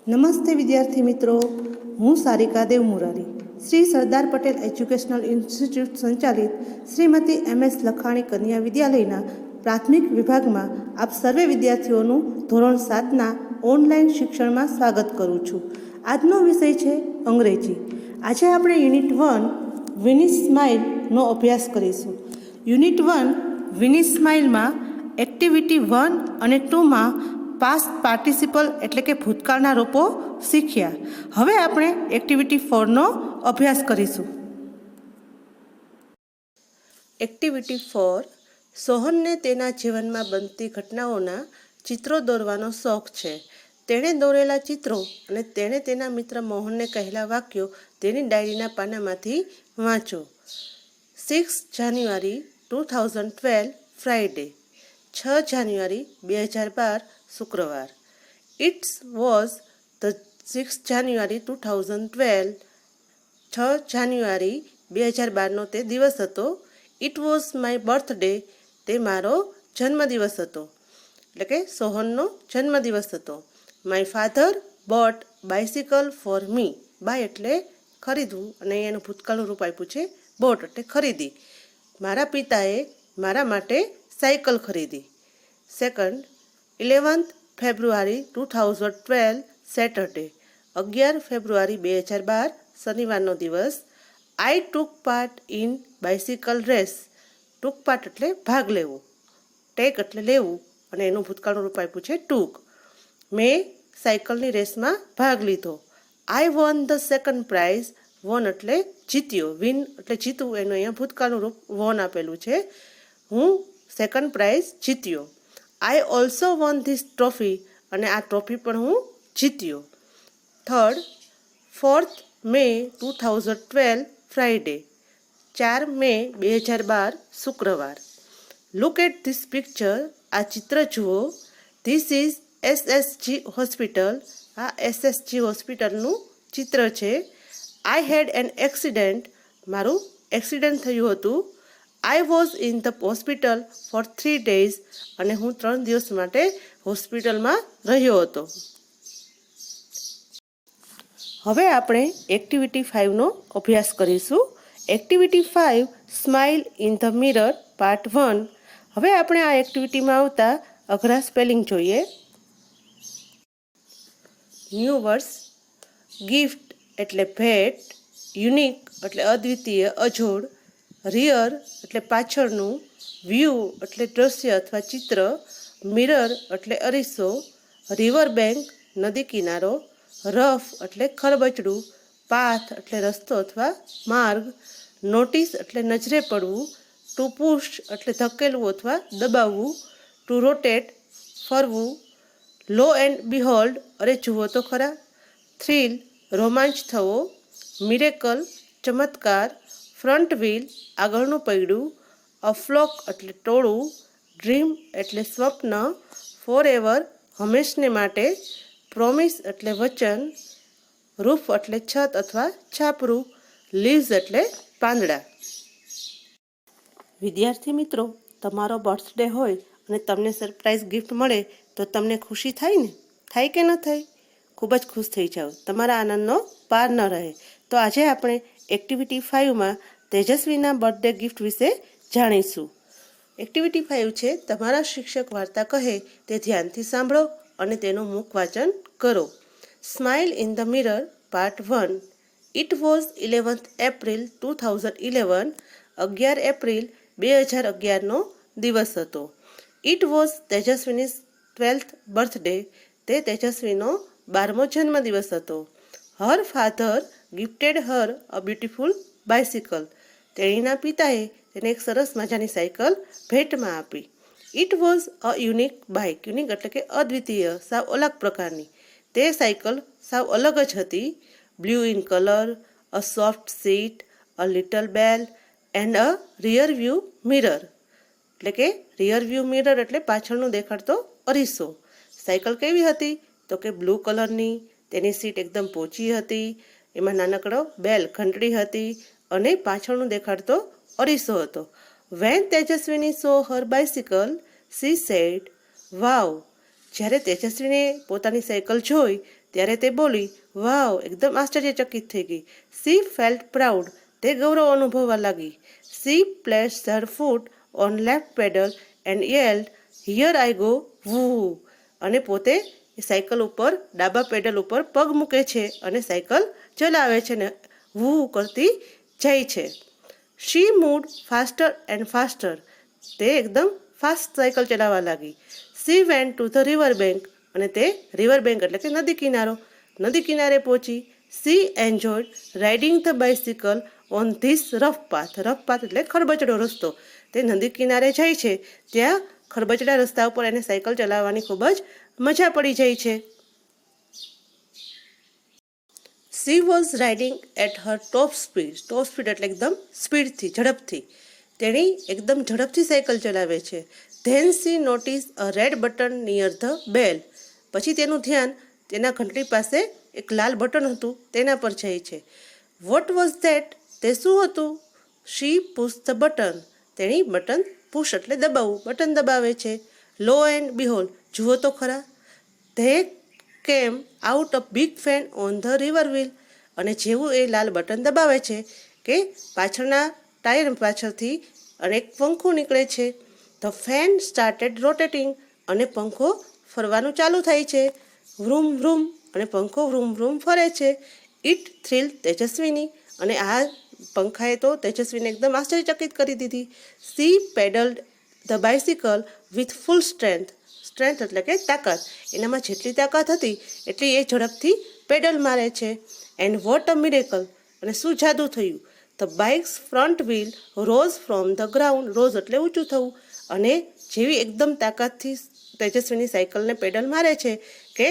નમસ્તે વિદ્યાર્થી મિત્રો, હું સારિકા દેવ મુરારી, શ્રી સરદાર પટેલ એજ્યુકેશનલ ઇન્સ્ટિટ્યૂટ સંચાલિત શ્રીમતી MS લખાણી કન્યા વિદ્યાલયના પ્રાથમિક વિભાગમાં આપ સર્વે વિદ્યાર્થીઓનું ધોરણ 7ના ઓનલાઈન શિક્ષણમાં સ્વાગત કરું છું. આજનો વિષય છે અંગ્રેજી. આજે આપણે યુનિટ 1 વિની સ્માઇલનો અભ્યાસ કરીશું. યુનિટ 1 વિની સ્માઇલમાં એક્ટિવિટી 1 અને 2માં પાસ્ટ પાર્ટિસિપલ એટલે કે ભૂતકાળના રૂપો શીખ્યા. હવે આપણે એક્ટિવિટી 4નો અભ્યાસ કરીશું. એક્ટિવિટી 4. સોહનને તેના જીવનમાં બનતી ઘટનાઓના ચિત્રો દોરવાનો શોખ છે. તેણે દોરેલા ચિત્રો અને તેણે તેના મિત્ર મોહનને કહેલા વાક્યો તેની ડાયરીના પાનામાંથી વાંચો. 6 જાન્યુઆરી 2012 ફ્રાઇડે, 6 જાન્યુઆરી 2012 શુક્રવાર. It was the 6th January 2012. 6 જાન્યુઆરી 2012નો તે દિવસ હતો. It was my birthday. તે મારો જન્મદિવસ હતો, એટલે કે સોહનનો જન્મદિવસ હતો. My father bought bicycle for me. Buy એટલે ખરીદવું, અને એનું ભૂતકાળનું રૂપ આપ્યું છે બોટ એટલે ખરીદી. મારા પિતાએ મારા માટે સાયકલ ખરીદી. સેકન્ડ, 11th ફેબ્રુઆરી 2012 સેટરડે, 11 ફેબ્રુઆરી 2012 શનિવારનો દિવસ. I took part in bicycle race. Took part એટલે ભાગ લેવો, ટેક એટલે લેવું, અને એનું ભૂતકાળનું રૂપ આપ્યું છે ટુક. મેં સાયકલની રેસમાં ભાગ લીધો. I won the second prize. Won એટલે જીત્યો, વિન એટલે જીતવું, એનું અહીંયા ભૂતકાળનું રૂપ વોન આપેલું છે. હું સેકન્ડ પ્રાઇઝ જીત્યો. I also won this trophy. અને આ ટ્રોફી પણ હું જીત્યો. થર્ડ, 4th મે 2012 ફ્રાઇડે, 4 મે 2012 શુક્રવાર. Look at this picture. આ ચિત્ર જુઓ. This is SSG hospital. આ SSG હોસ્પિટલનું ચિત્ર છે. I had an accident. મારું એક્સિડન્ટ થયું હતું. I was in the hospital for 3 days. અને હું 3 દિવસ માટે હોસ્પિટલમાં રહ્યો હતો. હવે આપણે એક્ટિવિટી 5નો અભ્યાસ કરીશું. Activity 5 smile in the mirror part 1. હવે આપણે આ એક્ટિવિટીમાં આવતા અઘરા સ્પેલિંગ જોઈએ. New words. ગિફ્ટ એટલે ભેટ. યુનિક એટલે અદ્વિતીય, અજોડ. રિયર એટલે પાછળનું. વ્યૂ એટલે દ્રશ્ય અથવા ચિત્ર. મિરર એટલે અરીસો. રિવર બેંક નદી કિનારો. રફ એટલે ખરબચડું. પાથ એટલે રસ્તો અથવા માર્ગ. નોટિસ એટલે નજરે પડવું. ટુ પુશ એટલે ધકેલવું અથવા દબાવવું. ટુ રોટેટ ફરવું. લો એન્ડ બિહોલ્ડ અરે જુઓ તો ખરા. થ્રિલ રોમાંચ થવો. મિરેકલ ચમત્કાર. ફ્રન્ટ વ્હીલ આગળનું પૈડું. અફ્લોક એટલે ટોળું. ડ્રીમ એટલે સ્વપ્ન. ફોર એવર હંમેશને માટે. પ્રોમિસ એટલે વચન. રૂફ એટલે છત અથવા છાપરું. લીવ્સ એટલે પાંદડા. વિદ્યાર્થી મિત્રો, તમારો બર્થડે હોય અને તમને સરપ્રાઈઝ ગિફ્ટ મળે તો તમને ખુશી થાય ને? થાય કે ન થાય? ખૂબ જ ખુશ થઈ જાઓ, તમારા આનંદનો પાર ન રહે. તો આજે આપણે એક્ટિવિટી 5માં તેજસ્વીના બર્થડે ગિફ્ટ વિશે જાણીશું. એક્ટિવિટી 5 છે તમારા શિક્ષક વાર્તા કહે તે ધ્યાનથી સાંભળો અને તેનું મુખ વાંચન કરો. Smile in the mirror part 1. It was 11th April 2011. 11 એપ્રિલ 2011નો દિવસ હતો. It was Tejaswini 12th birthday. તે તેજસ્વીનો 12મો જન્મદિવસ હતો. Her father gifted her a beautiful bicycle. તેણીના પિતાએ તેને એક સરસ મજાની સાયકલ ભેટમાં આપી. It was a unique bike. Unique એટલે કે અદ્વિતીય, સાવ અલગ પ્રકારની. તે સાયકલ સાવ અલગ જ હતી. Blue in colour, a soft seat, a little bell and a rear view mirror. એટલે કે રિયર વ્યૂ મિરર એટલે પાછળનું દેખાડતો અરીસો. સાયકલ કેવી હતી? તો કે બ્લુ કલરની. તેની સીટ એકદમ પોચી હતી. એમાં નાનકડો બેલ ઘંટડી હતી અને પાછળનું દેખાડતો અરીસો હતો. વેન તેજસ્વીની સો હર બાઇસિકલ શી સેડ વાવ. જ્યારે તેજસ્વીને પોતાની સાયકલ જોઈ ત્યારે તે બોલી, વાવ, એકદમ આશ્ચર્યચકિત થઈ ગઈ. સી ફેલ્ટ પ્રાઉડ, તે ગૌરવ અનુભવવા લાગી. She placed her foot on left pedal and yelled, here I go, woo. અને પોતે સાયકલ ઉપર ડાબા પેડલ ઉપર પગ મૂકે છે અને સાયકલ ચલાવે છે ને વૂ કરતી જાય છે. શી મૂડ ફાસ્ટર એન્ડ ફાસ્ટર, તે એકદમ ફાસ્ટ સાયકલ ચલાવવા લાગી. C went to the river bank, અને તે રિવર બેંક એટલે કે નદી કિનારે પહોંચી. C enjoyed riding the bicycle on this rough path એટલે ખરબચડો રસ્તો. તે નદી કિનારે જાય છે, ત્યાં ખરબચડા રસ્તા ઉપર એને સાયકલ ચલાવવાની ખૂબ જ મજા પડી જાય છે. She was riding at her top speed એટલે એકદમ સ્પીડથી, ઝડપથી. તેણી એકદમ ઝડપથી સાયકલ ચલાવે છે. Then she notice a red button near the bell, પછી તેનું ધ્યાન તેના ઘંટડી પાસે એક લાલ બટન હતું તેના પર જાય છે. વોટ વોઝ ધેટ, તે શું હતું? શી પુશ ધ બટન, તેણી બટન પુશ એટલે દબાવવું, બટન દબાવે છે. લો એન્ડ બિહોલ્ડ, જુઓ તો ખરા, they came out a big fan on the river wheel, અને જેવું એ લાલ બટન દબાવે છે કે પાછળના ટાયર પાછળથી અને એક પંખો નીકળે છે. ધ ફેન સ્ટાર્ટેડ રોટેટિંગ, અને પંખો ફરવાનું ચાલુ થાય છે. વ્રૂમ વ્રૂમ, અને પંખો વ્રૂમ વ્રૂમ ફરે છે. ઇટ થ્રિલ તેજસ્વીની, અને આ પંખાએ તો તેજસ્વીને એકદમ આશ્ચર્યચકિત કરી દીધી. She pedalled the bicycle with full strength એટલે કે તાકાત, એનામાં જેટલી તાકાત હતી એટલી એ ઝડપથી પેડલ મારે છે. એન્ડ વોટ અ મિરેકલ, અને શું જાદુ થયું. The bikes front wheel rose from the ground, rose એટલે ઊંચું થવું, અને જેવી એકદમ તાકાતથી તેજસ્વીની સાયકલને પેડલ મારે છે કે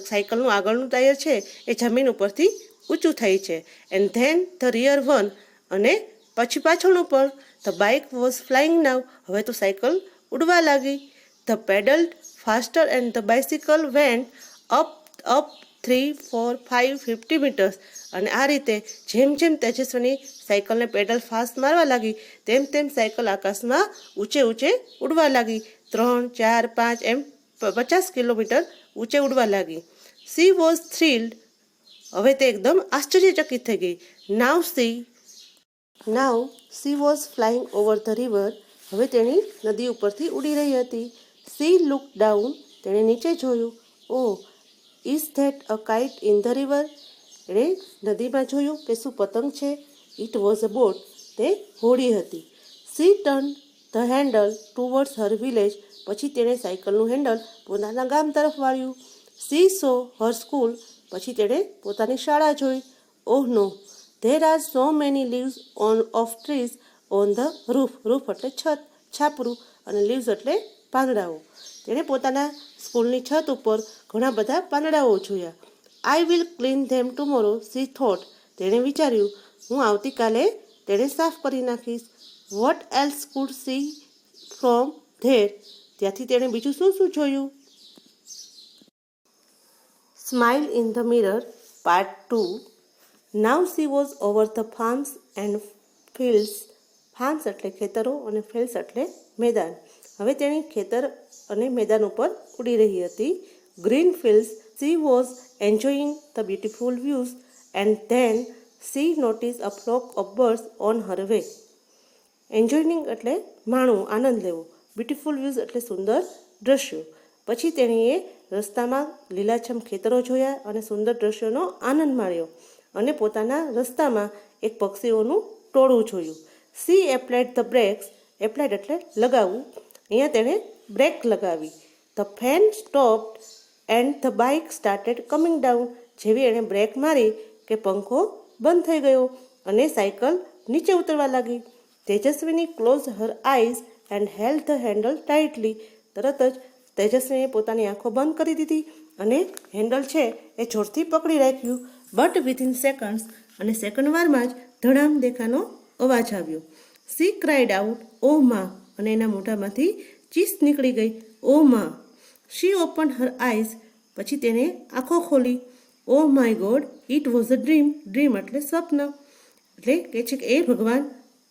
સાયકલનું આગળનું ટાયર છે એ જમીન ઉપરથી ઊંચું થાય છે. And then the rear one, અને પછી પાછળનું પણ. The bike was flying now, હવે તો સાયકલ ઉડવા લાગી. The pedalled faster and the bicycle went up 3, 4, 5, 50 metres, અને આ રીતે જેમ જેમ તેજસ્વીની સાયકલને પેડલ ફાસ્ટ મારવા લાગી તેમ તેમ સાયકલ આકાશમાં ઊંચે ઉડવા લાગી. 3, 4, 5 એમ 50 કિલોમીટર ઊંચે ઉડવા લાગી. સી વોઝ થ્રિલ્ડ, હવે તે એકદમ આશ્ચર્યચકિત થઈ ગઈ. નાવ she was flying over the river, હવે તેણી નદી ઉપરથી ઉડી રહી હતી. સી લુક ડાઉન, તેણે નીચે જોયું. Oh, is that a kite in the river, એણે નદીમાં જોયું કે શું પતંગ છે. ઇટ વોઝ અ બોટ, તે હોડી હતી. C turn the handle towards Har village, પછી તેણે સાયકલનું હેન્ડલ પોતાના ગામ તરફ વાળ્યું. સી સો હર સ્કૂલ, પછી તેણે પોતાની શાળા જોઈ. Oh no, there are so many leaves of trees on the roof એટલે છત, છાપરું, અને લીવ્સ એટલે પાંદડાઓ. તેણે પોતાના સ્કૂલની છત ઉપર ઘણા બધા પાંદડાઓ જોયા. I will clean them tomorrow, C thought, તેણે વિચાર્યું, હું આવતીકાલે તેને સાફ કરી નાખીશ. Vote else food C from there, ત્યાંથી તેણે બીજું શું જોયું. Smile in the mirror part 2. Now she was over the farms and fields, farms એટલે ખેતરો અને ફિલ્ડ્સ એટલે મેદાન. હવે તેણી ખેતર અને મેદાન ઉપર ઉડી રહી હતી. Green fields, she was enjoying the beautiful views, and then she notice a flock of birds on her way. Enjoying એટલે માણવું, આનંદ લેવો. બ્યુટિફુલ વ્યૂઝ એટલે સુંદર દ્રશ્યો. પછી તેણીએ રસ્તામાં લીલાછમ ખેતરો જોયા અને સુંદર દ્રશ્યોનો આનંદ માણ્યો, અને પોતાના રસ્તામાં એક પક્ષીઓનું ટોળું જોયું. She applied the brakes, applied એટલે લગાવવું, અહીંયા તેણે બ્રેક લગાવી. The fan stopped and the bike started coming down, જેવી એણે બ્રેક મારી કે પંખો બંધ થઈ ગયો અને સાયકલ નીચે ઉતરવા લાગી. Tejaswini close her eyes and held the handle tightly, તરત જ તેજસ્વીએ પોતાની આંખો બંધ કરી દીધી અને હેન્ડલ છે એ જોરથી પકડી રાખ્યું. બટ વિથિન સેકન્ડ્સ, અને સેકન્ડવારમાં જ ધડામ દેખાનો અવાજ આવ્યો. સી ક્રાઇડ આઉટ, ઓ માં, અને એના મોઢામાંથી ચીસ નીકળી ગઈ, ઓ માં. શી ઓપન હર આઈઝ, પછી તેણે આંખો ખોલી. ઓ my God, it was a dream એટલે સ્વપ્ન, એટલે કહે છે કે એ ભગવાન,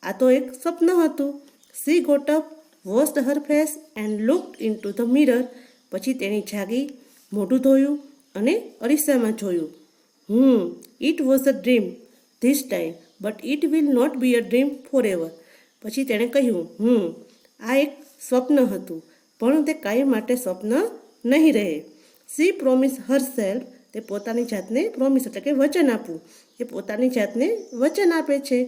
આ તો એક સ્વપ્ન હતું. She got up, washed her face and looked in to the mirror, પછી તેણી જાગી, મોઢું ધોયું અને અરીસામાં જોયું. It was a dream this time but it will not be a dream forever. પછી તેણે કહ્યું, આ એક સ્વપ્ન હતું, પણ તે કાયમ માટે સ્વપ્ન નહીં રહે. સી પ્રોમિસ હર સેલ્ફ, તે પોતાની જાતને પ્રોમિસ એટલે કે વચન આપવું, એ પોતાની જાતને વચન આપે છે.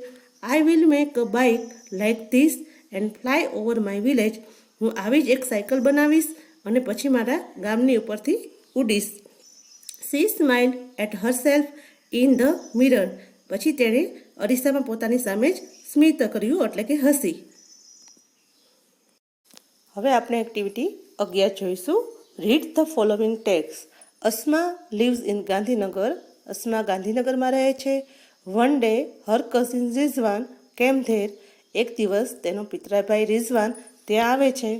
I will make a bike like this and fly over my village. હું આવી જ એક સાયકલ બનાવીશ અને પછી મારા ગામની ઉપરથી ઉડીશ. She smile at herself in the mirror. પછી તેણે અરીસામાં પોતાની સામે જ સ્મિત કર્યું એટલે કે હસી. હવે આપણે એક્ટિવિટી 11 જોઈશું. Read the following tax. Asma lives in Gandhinagar. Asma ગાંધીનગરમાં રહે છે. વન ડે હર કઝિન રિઝવાન કેમ ધેર. એક દિવસ તેનો પિતરાભાઈ રિઝવાન ત્યાં આવે છે.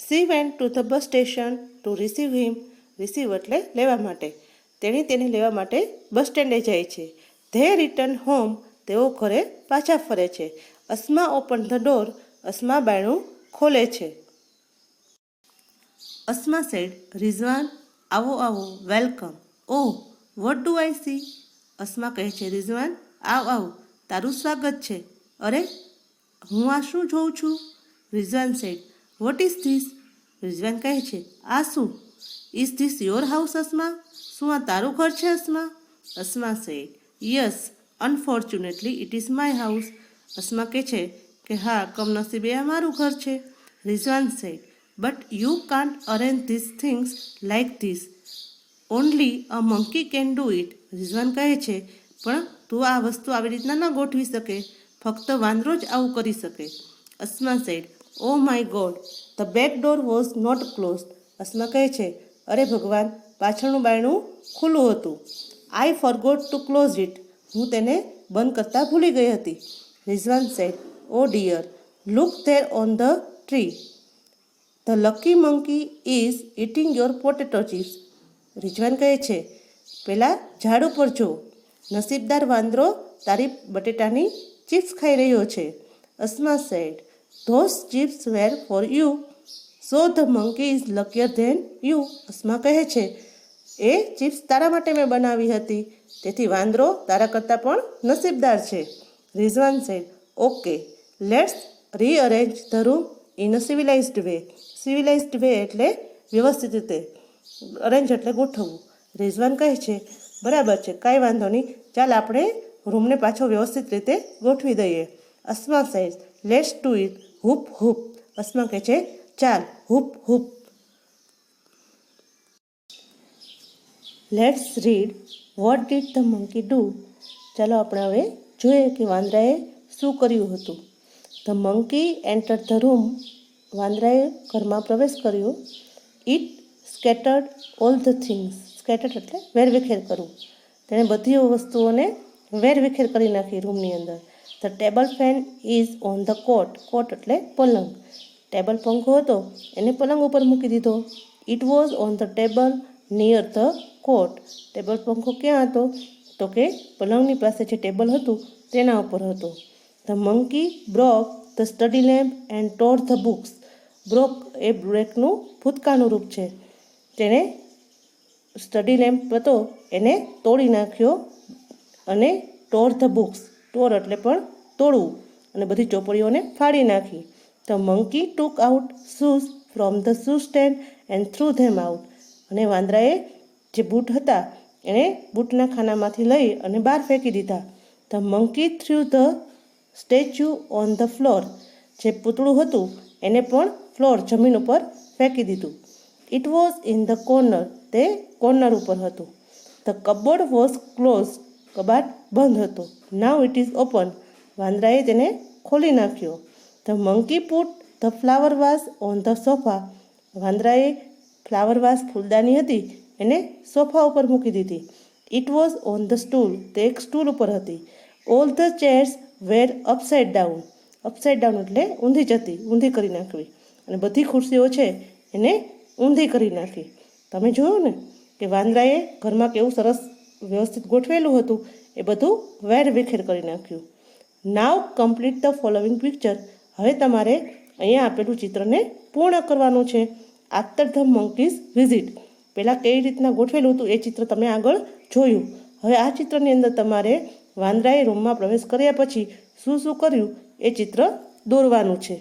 C went to the bus station two receive him. Receive એટલે લેવા માટે. તેણે તેને લેવા માટે બસ સ્ટેન્ડે જાય છે. They return home. તેઓ ઘરે પાછા ફરે છે. Asma open the door. Asma બાયણું ખોલે છે. અસ્મા સેડ, રિઝવાન, આવો આવો, welcome. Oh, what do I see. Asma કહે છે, રિઝવાન, આવ, તારું સ્વાગત છે. અરે, હું આ શું જોઉં છું. Rizwan said, what is this. Rizwan કહે છે, આ શું. Is this your house Asma. શું આ તારું ઘર છે અસ્મા. Asma said, yes, unfortunately it is my house. Asma કહે છે કે હા, કમનસીબે આ મારું ઘર છે. Rizwan said, but you can't arrange this things like this. Only a monkey can do it. Rizwan કહે છે, પણ તું આ વસ્તુ આવી રીતના ન ગોઠવી શકે, ફક્ત વાંદરો જ આવું કરી શકે. Asma said, oh my god, the back door was not closed. Asma કહે છે, અરે ભગવાન, પાછળનું બારણું ખુલ્લું હતું. I forgot to close it. હું તેને બંધ કરતા ભૂલી ગઈ હતી. Rizwan said, oh dear, look there on the tree. The lucky monkey is eating your potato chips. Rizwan કહે છે, પેલા ઝાડ ઉપર જો, નસીબદાર વાંદરો તારી બટેટાની ચિપ્સ ખાઈ રહ્યો છે. Asma said, those chips were for you, so the monkey is luckier than you. Asma કહે છે, એ ચિપ્સ તારા માટે મેં બનાવી હતી, તેથી વાંદરો તારા કરતાં પણ નસીબદાર છે. Rizwan said, okay, let's rearrange the room in a civilised way. Civilised way એટલે વ્યવસ્થિત રીતે, અરેન્જ એટલે ગોઠવવું. રિઝવાન કહે છે, બરાબર છે, કાંઈ વાંધો નહીં, ચાલ આપણે રૂમને પાછો વ્યવસ્થિત રીતે ગોઠવી દઈએ. Asma said, let's do it, whoop whoop. Asma કહે છે, ચાલ, whoop whoop. Let's read what did the monkey do. ચાલો આપણે હવે જોઈએ કે વાંદરાએ શું કર્યું હતું. The monkey enter the room. વાંદરાએ ઘરમાં પ્રવેશ કર્યો. It scattered all the things. Scattered એટલે વેરવિખેર કરવું. તેણે બધી વસ્તુઓને વેરવિખેર કરી નાખી રૂમની અંદર. The table fan is on the cot. Cot એટલે પલંગ. ટેબલ પંખો હતો એને પલંગ ઉપર મૂકી દીધો. It was on the table near the cot. Table પંખો ક્યાં હતો, તો કે પલંગની પાસે જે ટેબલ હતું તેના ઉપર હતો. The monkey broke the study lamp and tore the books. Broke એ બ્રેકનું ભૂતકાળનું રૂપ છે. તેણે સ્ટડી લેમ્પ હતો એને તોડી નાખ્યો અને ટોર ધ બુક્સ, ટોર એટલે પણ તોડવું, અને બધી ચોપડીઓને ફાડી નાખી. The monkey took out shoes from the shoe stand and through them out. અને વાંદરાએ જે બૂટ હતા એણે બૂટના ખાનામાંથી લઈ અને બહાર ફેંકી દીધા. The monkey through the statue on the floor. જે પૂતળું હતું એને પણ ફ્લોર, જમીન ઉપર ફેંકી દીધું. It was in the corner. તે કોર્નર ઉપર હતું. The cupboard was close. કબાટ બંધ હતો. Now it is open. વાંદરાએ તેને ખોલી નાખ્યો. The monkey put the flower vase on the sofa. વાંદરાએ ફ્લાવર વાસ, ફૂલદાની હતી એને સોફા ઉપર મૂકી દીધી. It was on the stool. તે એક સ્ટૂલ ઉપર હતી. All the chairs were upside down. Upside down એટલે ઊંધી જતી, ઊંધી કરી નાખવી, અને બધી ખુરશીઓ છે એને ઊંધી કરી નાખી. તમે જોયું ને કે વાંદરાએ ઘરમાં કેવું સરસ વ્યવસ્થિત ગોઠવેલું હતું, એ બધું વેર વિખેર કરી નાખ્યું. Now complete the following picture. હવે તમારે અહીંયા આપેલું ચિત્રને પૂર્ણ કરવાનું છે. After the monkeys visit. પહેલાં કઈ રીતના ગોઠવેલું હતું એ ચિત્ર તમે આગળ જોયું. હવે આ ચિત્રની અંદર તમારે વાંદરાએ રૂમમાં પ્રવેશ કર્યા પછી શું શું કર્યું એ ચિત્ર દોરવાનું છે.